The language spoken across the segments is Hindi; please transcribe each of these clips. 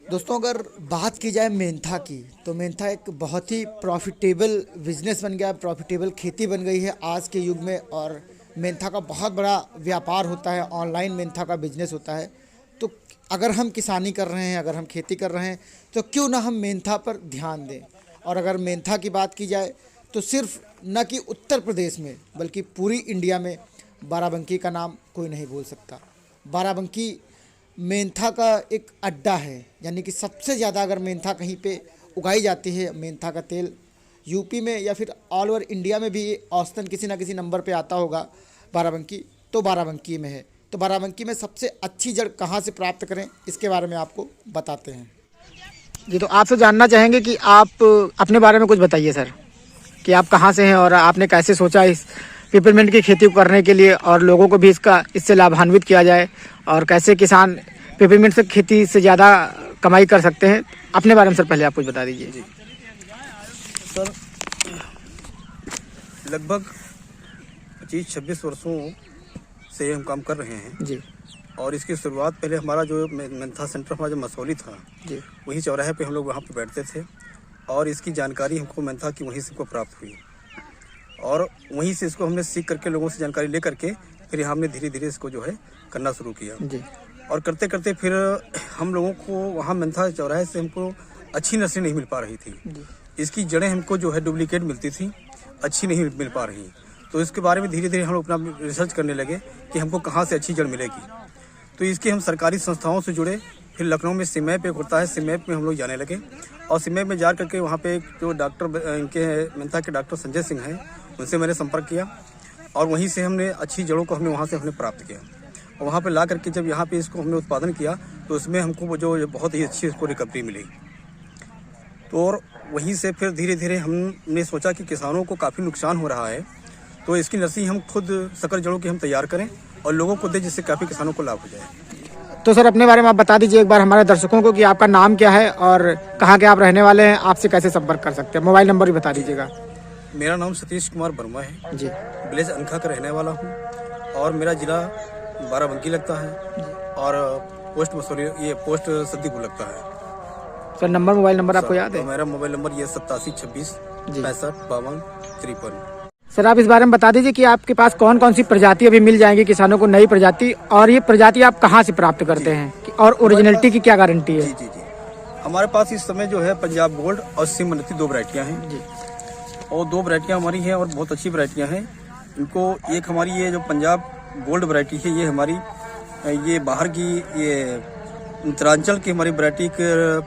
दोस्तों, अगर बात की जाए मेंथा की, तो मेंथा एक बहुत ही प्रॉफिटेबल बिजनेस बन गया, प्रॉफिटेबल खेती बन गई है आज के युग में। और मेंथा का बहुत बड़ा व्यापार होता है, ऑनलाइन मेंथा का बिजनेस होता है। तो अगर हम किसानी कर रहे हैं, अगर हम खेती कर रहे हैं, तो क्यों ना हम मेंथा पर ध्यान दें। और अगर मेंथा की बात की जाए तो सिर्फ न कि उत्तर प्रदेश में बल्कि पूरी इंडिया में बाराबंकी का नाम कोई नहीं भूल सकता। बाराबंकी मेंथा का एक अड्डा है, यानी कि सबसे ज़्यादा अगर मेंथा कहीं पे उगाई जाती है, मेंथा का तेल यूपी में या फिर ऑल ओवर इंडिया में भी औसतन किसी ना किसी नंबर पे आता होगा बाराबंकी, तो बाराबंकी में है। तो बाराबंकी में सबसे अच्छी जड़ कहाँ से प्राप्त करें, इसके बारे में आपको बताते हैं। जी, तो आपसे जानना चाहेंगे कि आप अपने बारे में कुछ बताइए सर, कि आप कहाँ से हैं और आपने कैसे सोचा इस पिपरमिंट की खेती को करने के लिए, और लोगों को भी इससे लाभान्वित किया जाए, और कैसे किसान पिपरमिंट से खेती से ज़्यादा कमाई कर सकते हैं। अपने बारे में सर पहले आप कुछ बता दीजिए। जी सर, लगभग 25-26 वर्षों से हम काम कर रहे हैं जी। और इसकी शुरुआत पहले हमारा जो मेंथा सेंटर हमारा जो मसौली था जी। वहीं चौराहे पे हम लोग वहाँ पे बैठते थे, और इसकी जानकारी हमको मेंथा की वहीं से हमको प्राप्त हुई, और वहीं से इसको हमने सीख करके लोगों से जानकारी ले करके फिर हमने धीरे धीरे इसको जो है करना शुरू किया। जी। और करते करते फिर हम लोगों को वहाँ मेंथा चौराहे से हमको अच्छी नस्लें नहीं मिल पा रही थी। इसकी जड़ें हमको जो है डुप्लीकेट मिलती थी, अच्छी नहीं मिल पा रही। तो इसके बारे में धीरे धीरे हम लोग अपना रिसर्च करने लगे कि हमको कहाँ से अच्छी जड़ मिलेगी। तो इसके हम सरकारी संस्थाओं से जुड़े, फिर लखनऊ में सिमैप एक होता है, सिमैप में हम लोग जाने लगे, और सिमैप में जा करके वहाँ पे जो डॉक्टर इनके मेंथा के डॉक्टर संजय सिंह हैं, उनसे मैंने संपर्क किया, और वहीं से हमने अच्छी जड़ों को वहाँ से प्राप्त किया। और वहाँ पे ला करके जब यहाँ पे इसको हमने उत्पादन किया तो उसमें हमको वो जो बहुत ही अच्छी इसको रिकवरी मिली। तो और वहीं से फिर धीरे धीरे हमने सोचा कि किसानों को काफ़ी नुकसान हो रहा है, तो इसकी नर्सरी हम खुद संकर जड़ों की हम तैयार करें और लोगों को दें, जिससे काफ़ी किसानों को लाभ हो जाए। तो सर अपने बारे में आप बता दीजिए एक बार हमारे दर्शकों को कि आपका नाम क्या है और कहाँ के आप रहने वाले हैं, आपसे कैसे संपर्क कर सकते हैं। मोबाइल नंबर भी बता दीजिएगा। मेरा नाम सतीश कुमार वर्मा है जी। विलेज अनखा का रहने वाला हूँ, और मेरा जिला बाराबंकी लगता है, और पोस्ट मसौली, ये पोस्ट सद्दीपुर लगता है। सर नंबर, मोबाइल नंबर आपको याद है? तो मेरा मोबाइल नंबर ये 87 26 65 52 53। सर आप इस बारे में बता दीजिए कि आपके पास कौन कौन सी प्रजाति अभी मिल जाएंगी किसानों को, नई प्रजाति, और ये प्रजाति आप कहाँ से प्राप्त करते हैं, और ओरिजिनलिटी की क्या गारंटी है? जी जी जी, हमारे पास इस समय जो है पंजाब गोल्ड और सिमरती 2 वैरायटियाँ हैं जी, और 2 वैरायटियाँ हमारी हैं और बहुत अच्छी वैरायटियाँ हैं। इनको एक हमारी ये जो पंजाब गोल्ड वैरायटी है, ये हमारी ये बाहर की, ये उत्तरांचल की हमारी वैरायटी एक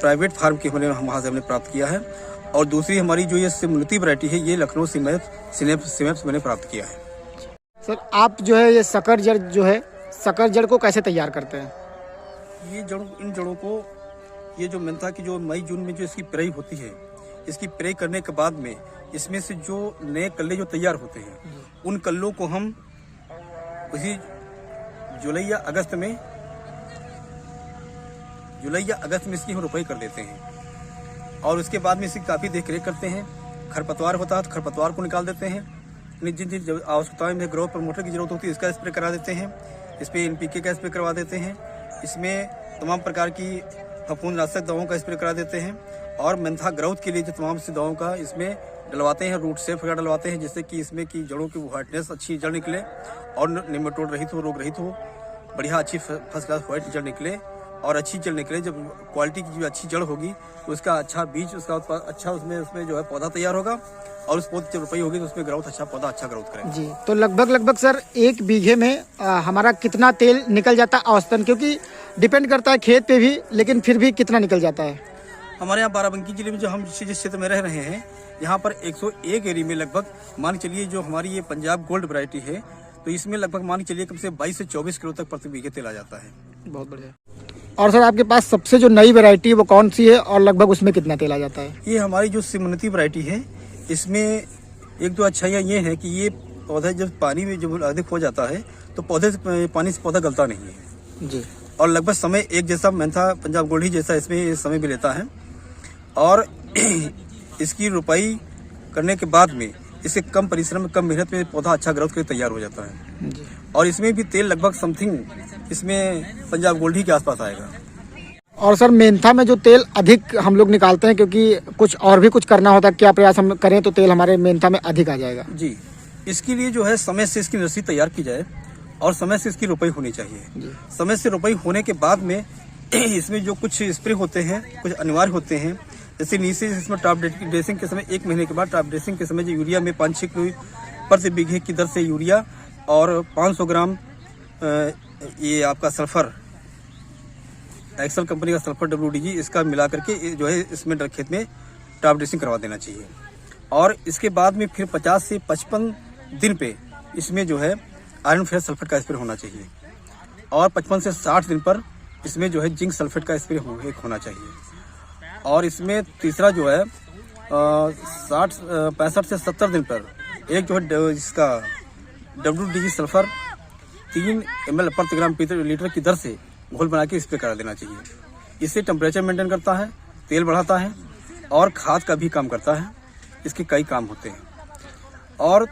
प्राइवेट फार्म की वहाँ से हमने प्राप्त किया है, और दूसरी हमारी जो ये सिमरती वैरायटी है, ये लखनऊ सिमैप से मैंने प्राप्त किया है। सर आप जो है ये शक्कर जड़ जो है, शक्कर जड़ को कैसे तैयार करते हैं? ये इन जड़ों को, ये जो मेंथा की जो मई जून में जो इसकी पेराई होती है, इसकी पेराई करने के बाद में इसमें से जो नए कल्ले जो तैयार होते हैं, उन कल्लों को हम उसी जुलाई या अगस्त में इसकी हम रोपाई कर देते हैं, और उसके बाद में इसकी काफ़ी देख रेख करते हैं। खरपतवार होता है तो खरपतवार को निकाल देते हैं, जिन जिन आवश्यकताओं में ग्रोथ प्रमोटर की जरूरत होती है इसका स्प्रे करा देते हैं, इस पर NPK का स्प्रे करवा देते हैं, इसमें तमाम प्रकार की फफूंदनाशक दवाओं का स्प्रे करा देते हैं, और मेंथा ग्रोथ के लिए जो तमाम सी दवाओं का इसमें डलवाते हैं, रूट सेफ वगैरह डलवाते हैं, जिससे कि इसमें की जड़ों की व्हाइटनेस अच्छी जड़ निकले, और निमेटोड रहित हो, रोग रहित हो, बढ़िया अच्छी फर्स्ट क्लास व्हाइट जड़ निकले, और अच्छी जड़ निकले। जब क्वालिटी की जो अच्छी जड़ होगी तो उसका अच्छा बीज, उसका अच्छा उसमें जो है पौधा तैयार होगा, और उस पौधे जब रोपाई होगी तो उसमें ग्रोथ अच्छा, पौधा अच्छा ग्रोथ करेगा। जी, तो लगभग सर 1 बीघे में हमारा कितना तेल निकल जाता है औसतन, क्योंकि डिपेंड करता है खेत पे भी, लेकिन फिर भी कितना निकल जाता है? हमारे यहाँ बाराबंकी जिले में जो हम जिस क्षेत्र में रह रहे हैं, यहाँ पर 101 एरिया में लगभग मान के चलिए जो हमारी ये पंजाब गोल्ड वैरायटी है, तो इसमें लगभग मान के चलिए कम से 22 से 24 किलो तक प्रति बीघे तेल आ जाता है। बहुत बढ़िया। और सर आपके पास सबसे जो नई वैरायटी है वो कौन सी है, और लगभग उसमें कितना तेल आ जाता है? ये हमारी जो सिमरती वैरायटी है, इसमें एक दो अच्छाइयाँ ये है कि ये पौधा जब पानी में जब अधिक हो जाता है तो पानी से पौधा गलता नहीं है जी, और लगभग समय एक जैसा मेंथा पंजाब गोल्ड ही जैसा इसमें समय भी लेता है, और इसकी रोपाई करने के बाद में इसे कम परिश्रम, कम मेहनत में पौधा अच्छा ग्रोथ करके तैयार हो जाता है जी। और इसमें भी तेल लगभग समथिंग इसमें पंजाब गोल्ड ही के आसपास आएगा। और सर मेंथा में जो तेल अधिक हम लोग निकालते हैं, क्योंकि कुछ और भी कुछ करना होता है, क्या प्रयास हम करें तो तेल हमारे मेंथा में अधिक आ जाएगा? जी, इसके लिए जो है समय से इसकी नर्सरी तैयार की जाए और समय से इसकी रोपाई होनी चाहिए। समय से रोपाई होने के बाद में इसमें जो कुछ स्प्रे होते हैं कुछ अनिवार्य होते हैं, जैसे नीचे इसमें टॉप ड्रेसिंग के समय 1 महीने के बाद टॉप ड्रेसिंग के समय जो यूरिया में 5-6 किलो प्रति बीघे की दर से यूरिया और 500 ग्राम ये आपका सल्फर, एक्सल कंपनी का सल्फर WDG, इसका मिला करके जो है इसमें खेत में टॉप ड्रेसिंग करवा देना चाहिए। और इसके बाद में फिर 50 से 55 दिन पे इसमें जो है आयरन फेरस सल्फेट का स्प्रे होना चाहिए और 55 से 60 दिन पर इसमें जो है जिंक सल्फेट का स्प्रे होना चाहिए। और इसमें तीसरा जो है 65 से 70 दिन पर एक जो है इसका WDG सल्फर 3 ml प्रति ग्राम लीटर की दर से घोल बना के स्प्रे करा देना चाहिए। इससे टेम्परेचर मेंटेन करता है, तेल बढ़ाता है और खाद का भी काम करता है। इसके कई काम होते हैं। और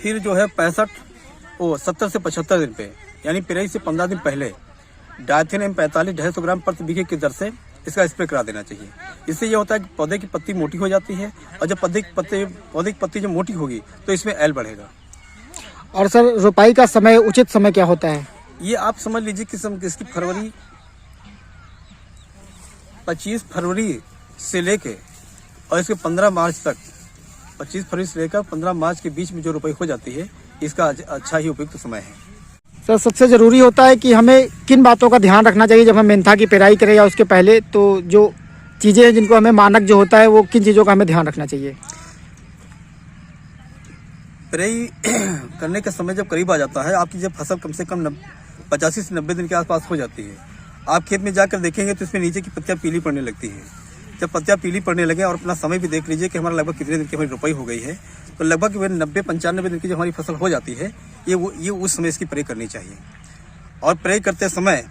फिर जो है 70 से 75 दिन पे यानी पेराई से 15 दिन पहले डायथेन M45 250 ग्राम प्रति बीघे की दर से इसका स्प्रे करा देना चाहिए। इससे यह होता है कि पौधे की पत्ती मोटी हो जाती है और जब पौधे की पत्ती जब मोटी होगी तो इसमें एल बढ़ेगा। और सर रोपाई का समय, उचित समय क्या होता है? ये आप समझ लीजिए कि इसकी 25 फरवरी से लेके और इसके 15 मार्च तक, 25 फरवरी से लेकर 15 मार्च के बीच में जो रोपाई हो जाती है इसका अच्छा ही उपयुक्त समय है। सर सबसे ज़रूरी होता है कि हमें किन बातों का ध्यान रखना चाहिए जब हम मेंथा की पेराई करें या उसके पहले, तो जो चीज़ें हैं जिनको हमें मानक जो होता है वो किन चीज़ों का हमें ध्यान रखना चाहिए? पेराई करने का समय जब करीब आ जाता है, आपकी जब फसल कम से कम 85 से 90 दिन के आसपास हो जाती है, आप खेत में जाकर देखेंगे तो इसमें नीचे की पत्तियां पीली पड़ने लगती हैं। जब पत्तियां पीली पड़ने लगे और अपना समय भी देख लीजिए कि हमारा लगभग कितने दिन की हमारी रोपाई हो गई है, तो लगभग 90-95 दिन की जब हमारी फसल हो जाती है ये उस समय इसकी प्रे करनी चाहिए। और प्रे करते समय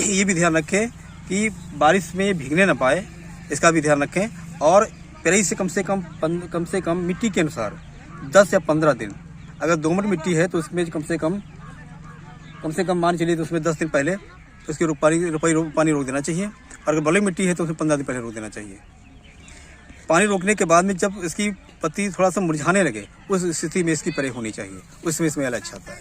ये भी ध्यान रखें कि बारिश में भीगने न पाए, इसका भी ध्यान रखें। और पेराई से कम से कम मिट्टी के अनुसार 10 या 15 दिन, अगर दोमट मिट्टी है तो उसमें कम से कम मान चलिए तो उसमें 10 दिन पहले उसकी पानी रोक देना चाहिए। और अगर बलुई मिट्टी है तो उसमें 15 दिन पहले रोक देना चाहिए। पानी रोकने के बाद में जब इसकी पत्ती थोड़ा सा मुरझाने लगे उस स्थिति में इसकी पेराई होनी चाहिए, उसमें इसमें अच्छा आता है।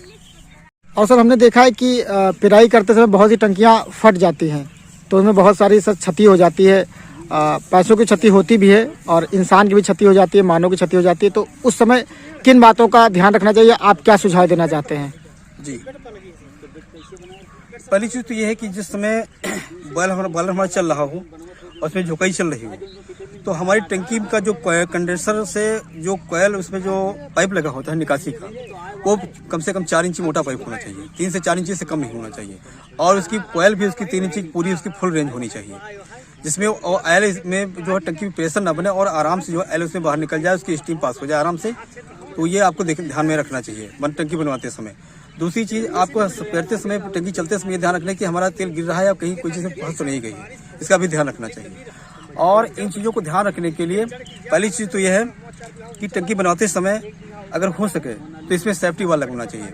और सर हमने देखा है कि पेराई करते समय बहुत सी टंकियाँ फट जाती हैं, तो उसमें बहुत सारी सर क्षति हो जाती है, पैसों की क्षति होती भी है और इंसान की भी क्षति हो जाती है, मानव की क्षति हो जाती है। तो उस समय किन बातों का ध्यान रखना चाहिए, आप क्या सुझाव देना चाहते हैं? जी, पहली चीज़ तो ये है कि जिस समय बॉयलर हमारा चल रहा हो और उसमें झोंकाई चल रही हो, तो हमारी टंकी का जो कंडेंसर से जो कोयल उसमें जो पाइप लगा होता है निकासी का, वो कम से कम 4 इंची मोटा पाइप होना चाहिए, 3 से 4 इंची से कम नहीं होना चाहिए। और उसकी कोयल भी उसकी 3 इंची पूरी उसकी फुल रेंज होनी चाहिए, जिसमें ऑयल में जो है टंकी में प्रेशर ना बने और आराम से जो ऑयल उसमें बाहर निकल जाए, उसकी स्टीम पास हो जाए आराम से। तो ये आपको ध्यान में रखना चाहिए टंकी बनवाते समय। दूसरी चीज़, आपको पेरते समय टंकी चलते समय ये ध्यान रखना है कि हमारा तेल गिर रहा है या कहीं कोई चीज़ फंस तो नहीं गई है, इसका भी ध्यान रखना चाहिए। और इन चीज़ों को ध्यान रखने के लिए पहली चीज़ तो यह है कि टंकी बनाते समय अगर हो सके तो इसमें सेफ्टी वाल लगवाना चाहिए।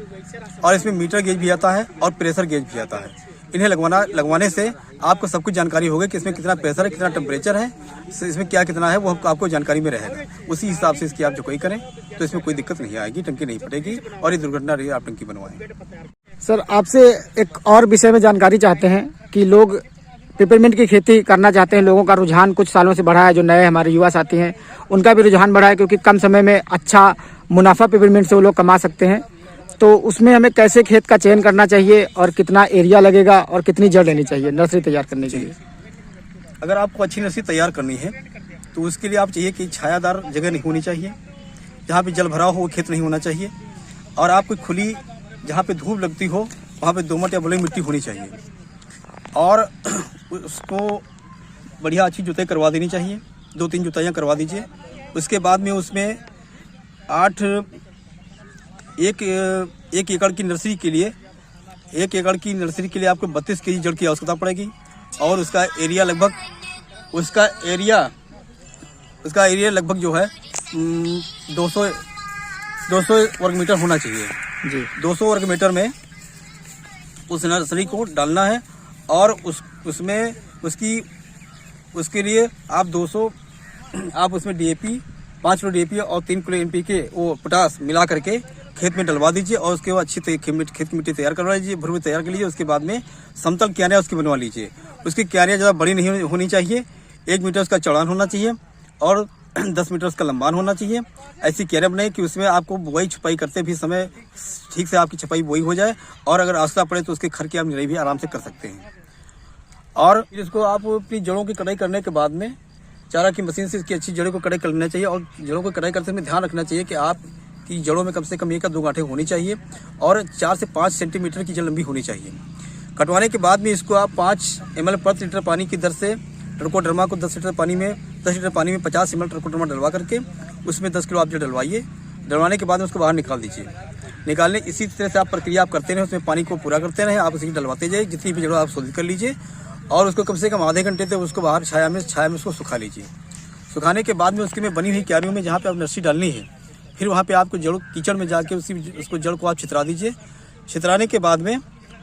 और इसमें मीटर गेज भी आता है और प्रेशर गेज भी आता है। इन्हें लगवाने से आपको सब कुछ जानकारी होगी कि इसमें कितना प्रेशर है, कितना टेम्परेचर है, इसमें क्या कितना है, वो आपको जानकारी में रहेगा। उसी हिसाब से इसकी आप जो कोई करें तो इसमें कोई दिक्कत नहीं आएगी, टंकी नहीं फटेगी और ये दुर्घटना रही आप टंकी बनवाएं। सर आपसे एक और विषय में जानकारी चाहते हैं कि लोग पेपरमिंट की खेती करना चाहते हैं, लोगों का रुझान कुछ सालों से बढ़ा है, जो नए हमारे युवा साथी हैं उनका भी रुझान बढ़ा है, क्योंकि कम समय में अच्छा मुनाफा पेपरमिंट से वो लोग कमा सकते हैं। तो उसमें हमें कैसे खेत का चयन करना चाहिए और कितना एरिया लगेगा और कितनी जड़ लेनी चाहिए नर्सरी तैयार करने के लिए? अगर आपको अच्छी नर्सरी तैयार करनी है तो उसके लिए आप चाहिए कि छायादार जगह नहीं होनी चाहिए, जहाँ पे जल भरा हो वो खेत नहीं होना चाहिए, और आपको खुली जहाँ पे धूप लगती हो वहाँ पे दोमट या बलुई मिट्टी होनी चाहिए। और उसको बढ़िया अच्छी जुताई करवा देनी चाहिए, 2-3 जुताइयाँ करवा दीजिए। उसके बाद में उसमें 1 एकड़ की नर्सरी के लिए 1 एकड़ की नर्सरी के लिए आपको 32 केजी जड़ की आवश्यकता पड़ेगी। और उसका एरिया लगभग जो है 200 वर्ग मीटर होना चाहिए जी। 200 वर्ग मीटर में उस नर्सरी को डालना है और उसमें उसके लिए आप उसमें DAP 5 किलो DAP और 3 किलो NPK वो पोटास मिला करके खेत में डलवा दीजिए और उसके बाद अच्छी खेत की मिट्टी तैयार करवा लीजिए, भुरभुरी तैयार कर लीजिए। उसके बाद में समतल क्यारियाँ उसकी बनवा लीजिए। उसकी क्यारियाँ ज़्यादा बड़ी नहीं होनी चाहिए, 1 मीटर उसका चौड़ान होना चाहिए और 10 मीटर उसका लंबान होना चाहिए। ऐसी क्यारियाँ बनाए कि उसमें आपको बुआई छुपाई करते भी समय ठीक से आपकी छपाई बुआई हो जाए और अगर आवश्यकता पड़े तो उसके खर की आप निराई भी आराम से कर सकते हैं। और फिर इसको आप अपनी जड़ों की कटाई करने के बाद में चारा की मशीन से इसकी अच्छी जड़ों को कटाई कर लेना चाहिए। और जड़ों को कटाई करते समय ध्यान रखना चाहिए कि आपकी जड़ों में कम से कम 1 या 2 गांठें होनी चाहिए और 4 से 5 सेंटीमीटर की जड़ लंबी होनी चाहिए। कटवाने के बाद में इसको आप 5 ml प्रति लीटर पानी की दर से ट्राइकोडर्मा को 10 लीटर पानी में 50 ml ट्राइकोडर्मा डलवा करके उसमें 10 किलो आप जड़ डलवाइए। डलवाने के बाद में उसको बाहर निकाल दीजिए। निकालने इसी तरह से आप प्रक्रिया आप करते रहें, उसमें पानी को पूरा करते रहें, आप उसी डलवाते जाइए। जितनी भी जड़ आप शोधित कर लीजिए और उसको कम से कम आधे घंटे तक उसको बाहर छाया में उसको सुखा लीजिए। सुखाने के बाद में उसके में बनी हुई क्यारियों में जहाँ पे आप नर्सरी डालनी है, फिर वहाँ पे आपको जड़ कीचड़ में जाके उसको जड़ को आप छितरा दीजिए। छितराने के बाद में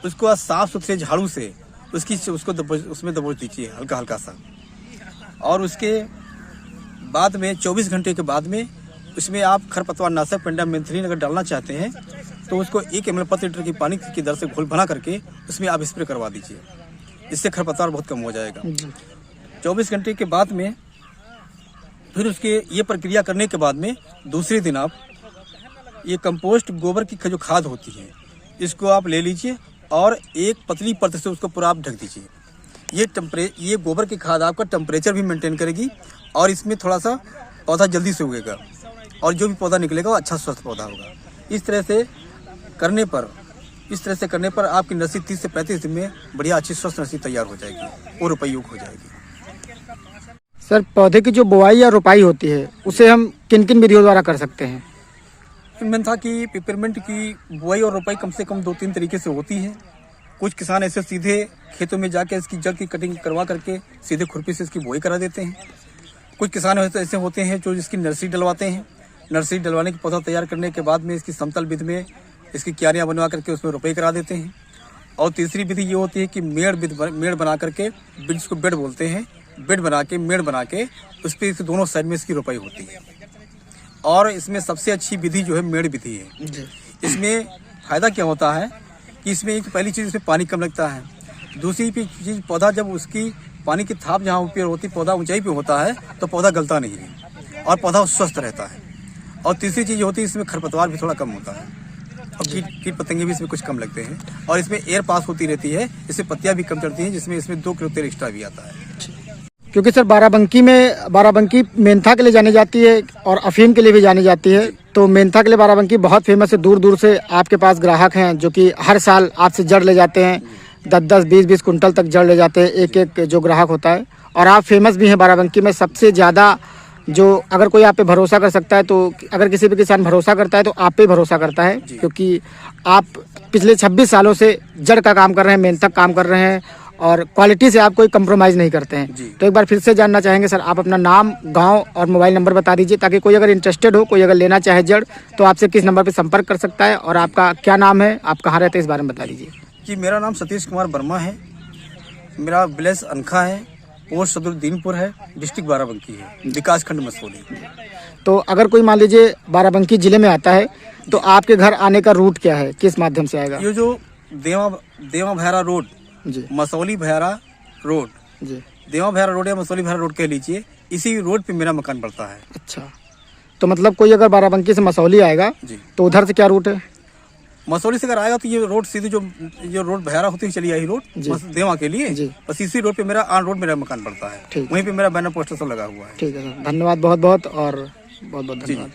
उसको आप साफ सुथरे झाड़ू से उसमें दबोच दीजिए हल्का हल्का सा। और उसके बाद में 24 घंटे के बाद में उसमें आप खरपतवार नाशक पेंडामिथलिन अगर डालना चाहते हैं तो उसको 1 ml प्रति लीटर की पानी की दर से घोल बना करके उसमें आप स्प्रे करवा दीजिए। इससे खरपतवार बहुत कम हो जाएगा। 24 घंटे के बाद में फिर उसके ये प्रक्रिया करने के बाद में दूसरे दिन आप ये कंपोस्ट गोबर की जो खाद होती है इसको आप ले लीजिए और एक पतली परत से उसको पूरा आप ढक दीजिए। ये गोबर की खाद आपका टेम्परेचर भी मेंटेन करेगी और इसमें थोड़ा सा पौधा जल्दी से उगेगा और जो भी पौधा निकलेगा वो अच्छा स्वस्थ पौधा होगा। इस तरह से करने पर आपकी नर्सरी 30 से 35 दिन में बढ़िया अच्छी स्वस्थ नर्सरी तैयार हो जाएगी और रुपयोग हो जाएगी। सर, पौधे की जो बुआई या रोपाई होती है उसे हम किन किन विधियों द्वारा कर सकते हैं? मेंथा की पिपरमिंट की बुआई और रोपाई कम से कम 2-3 तरीके से होती है। कुछ किसान ऐसे सीधे खेतों में जाके इसकी जड़ की कटिंग करवा करके सीधे खुरपी से इसकी बुआई करा देते हैं। कुछ किसान ऐसे होते हैं जो इसकी नर्सरी डलवाते हैं। नर्सरी डलवाने के पौधा तैयार करने के बाद में इसकी समतल विधि में इसकी क्यारियाँ बनवा करके उसमें रोपाई करा देते हैं। और तीसरी विधि ये होती है कि मेड़ बना करके, जिसको बेड बोलते हैं, बेड बना के मेड़ बना के उस पर दोनों साइड में इसकी रोपाई होती है। और इसमें सबसे अच्छी विधि जो है मेड़ विधि है। इसमें फायदा क्या होता है कि इसमें एक पहली चीज़ इसमें पानी कम लगता है। दूसरी चीज़ पौधा जब उसकी पानी की थाप जहाँ ऊपर होती है, पौधा ऊंचाई पे होता है तो पौधा गलता नहीं है और पौधा स्वस्थ रहता है। और तीसरी चीज़ होती है इसमें खरपतवार भी थोड़ा कम होता है और कीट पतंगे भी इसमें कुछ कम लगते हैं। और इसमें एयर पास होती रहती है, इससे पत्तियाँ भी कम चढ़ती हैं, जिसमें इसमें 2 किलो तेल एक्स्ट्रा भी आता है। क्योंकि सर बाराबंकी मेंथा के लिए जानी जाती है और अफीम के लिए भी जानी जाती है। तो मेंथा के लिए बाराबंकी बहुत फेमस है। दूर दूर से आपके पास ग्राहक हैं जो कि हर साल आपसे जड़ ले जाते हैं। 10-10, 20-20 कुंटल तक जड़ ले जाते हैं एक जो ग्राहक होता है। और आप फेमस भी हैं बाराबंकी में। सबसे ज़्यादा जो अगर कोई आप पे भरोसा कर सकता है, तो अगर किसी भी किसान भरोसा करता है तो आप पे भरोसा करता है, क्योंकि आप पिछले 26 सालों से जड़ का काम कर रहे हैं, मेहनत काम कर रहे हैं और क्वालिटी से आप कोई कंप्रोमाइज़ नहीं करते हैं। तो एक बार फिर से जानना चाहेंगे सर, आप अपना नाम, गांव और मोबाइल नंबर बता दीजिए, ताकि कोई अगर इंटरेस्टेड हो, कोई अगर लेना चाहे जड़, तो आपसे किस नंबर पर संपर्क कर सकता है और आपका क्या नाम है, आप कहाँ रहते हैं, इस बारे में बता दीजिए। जी, मेरा नाम सतीश कुमार वर्मा है। मेरा विलेज अनखा है, पोस्ट सदर दीनपुर है, डिस्ट्रिक्ट बाराबंकी है, विकास खंड मसौली। तो अगर कोई मान लीजिए बाराबंकी जिले में आता है तो आपके घर आने का रूट क्या है, किस माध्यम से आएगा? ये जो देवा भैरा रोड जी, मसौली भैरा रोड जी, देवा भैरा रोड या मसौली भैरा रोड कह लीजिए, इसी रोड पे मेरा मकान पड़ता है। अच्छा, तो मतलब कोई अगर बाराबंकी से मसौली आएगा जी, तो उधर से क्या रूट है? मसौली से अगर आएगा तो ये रोड सीधी जो रोड भैरा होती है चली आई रोड देवा के लिए, बस इसी रोड पे मेरा मेरा मकान पड़ता है। वहीं पे मेरा बैनर पोस्टर सब लगा हुआ है। ठीक है सर, धन्यवाद बहुत बहुत और बहुत बहुत धन्यवाद।